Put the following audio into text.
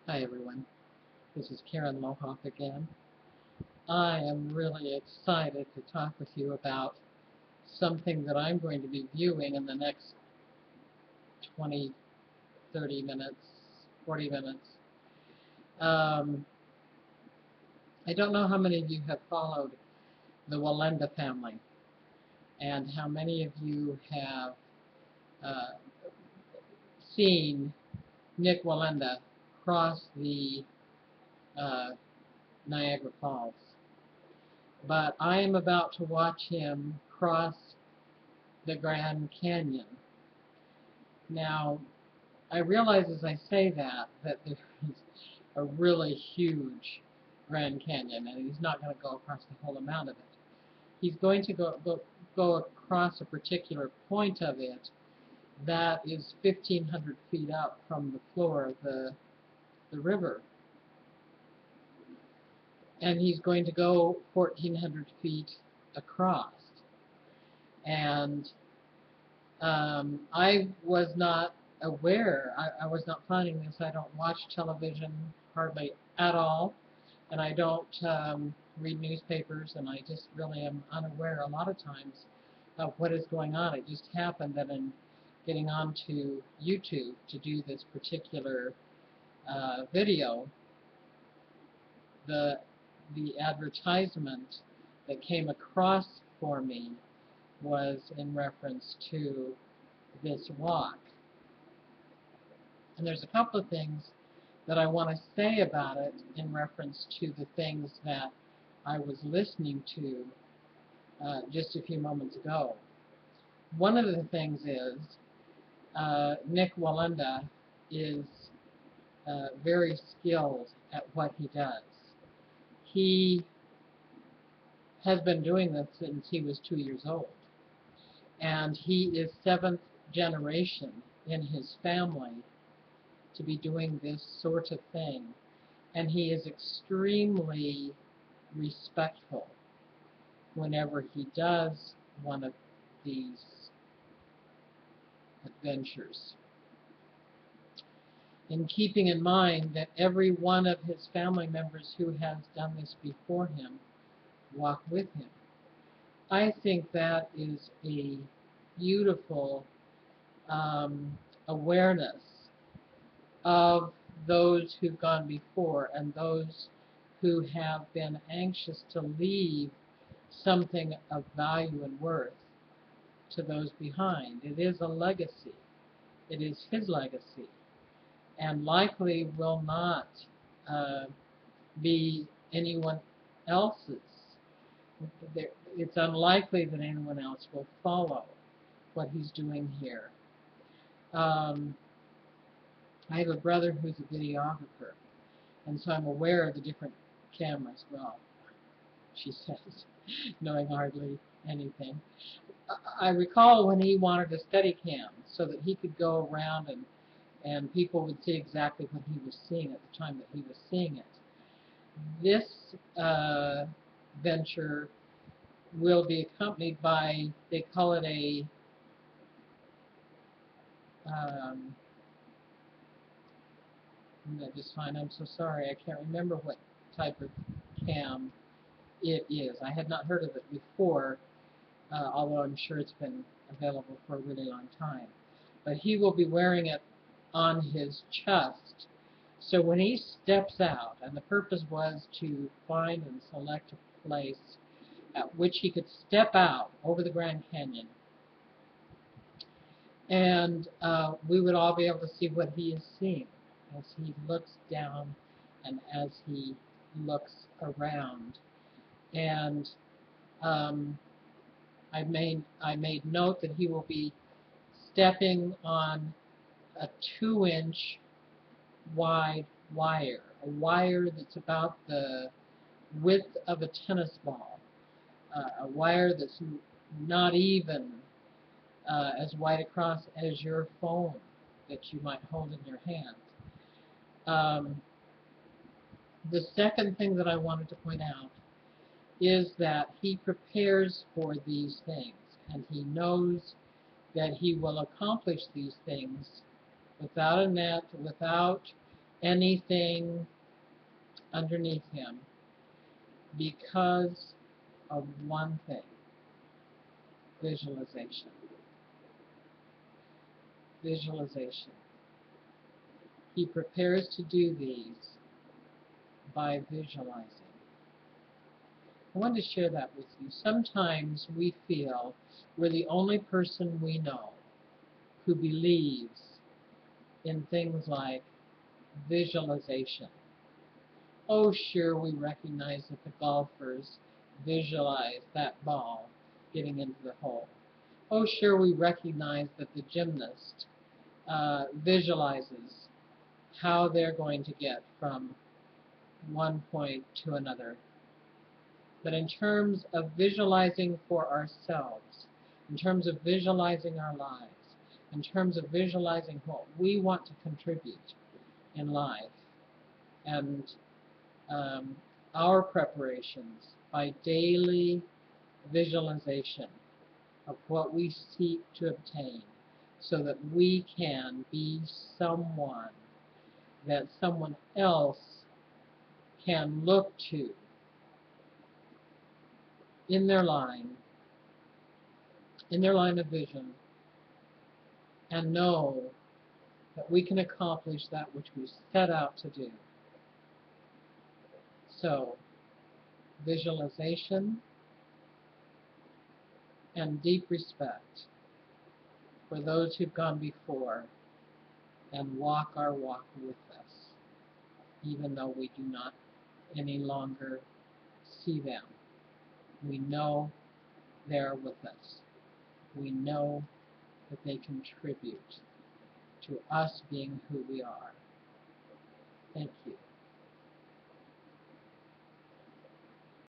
Hi everyone, this is Karen Mohoff again. I am really excited to talk with you about something that I'm going to be viewing in the next 20, 30 minutes, 40 minutes. Um, I don't know how many of you have followed the Wallenda family and how many of you have uh, seen Nik Wallenda cross the uh, Niagara Falls. But I am about to watch him cross the Grand Canyon. Now, I realize as I say that there is a really huge Grand Canyon, and he's not going to go across the whole amount of it. He's going to go across a particular point of it that is 1,500 feet up from the floor of the river. And he's going to go 1,400 feet across. And I was not aware, I was not planning this. I don't watch television hardly at all, and I don't read newspapers, and I just really am unaware a lot of times of what is going on. It just happened that in getting onto YouTube to do this particular video, the advertisement that came across for me was in reference to this walk. And there's a couple of things that I want to say about it in reference to the things that I was listening to just a few moments ago. One of the things is Nik Wallenda is very skilled at what he does. He has been doing this since he was 2 years old. And he is 7th generation in his family to be doing this sort of thing. And he is extremely respectful whenever he does one of these adventures. In keeping in mind that every one of his family members who has done this before him walk with him. I think that is a beautiful awareness of those who've gone before and those who have been anxious to leave something of value and worth to those behind. It is a legacy. It is his legacy, and likely will not be anyone else's. It's unlikely that anyone else will follow what he's doing here. I have a brother who's a videographer, and so I'm aware of the different cameras. Well, she says, knowing hardly anything. I recall when he wanted a Steadicam so that he could go around and people would see exactly what he was seeing at the time that he was seeing it. This venture will be accompanied by, they call it a just fine. I'm so sorry. I can't remember what type of cam it is. I had not heard of it before, although I'm sure it's been available for a really long time. But he will be wearing it on his chest. So when he steps out, and the purpose was to find and select a place at which he could step out over the Grand Canyon, and we would all be able to see what he is seeing as he looks down and as he looks around. And I made note that he will be stepping on a 2-inch wide wire, a wire that's about the width of a tennis ball, a wire that's not even as wide across as your phone that you might hold in your hand. The second thing that I wanted to point out is that he prepares for these things, and he knows that he will accomplish these things without a net, without anything underneath him because of one thing: visualization. Visualization. He prepares to do these by visualizing. I wanted to share that with you. Sometimes we feel we're the only person we know who believes in things like visualization. Oh, sure, we recognize that the golfers visualize that ball getting into the hole. Oh, sure, we recognize that the gymnast visualizes how they're going to get from one point to another. But in terms of visualizing for ourselves, in terms of visualizing our lives, in terms of visualizing what we want to contribute in life, and our preparations by daily visualization of what we seek to obtain, so that we can be someone that someone else can look to in their line of vision, and know that we can accomplish that which we set out to do. So, visualization and deep respect for those who've gone before and walk our walk with us, even though we do not any longer see them. We know they're with us. We know that they contribute to us being who we are. Thank you.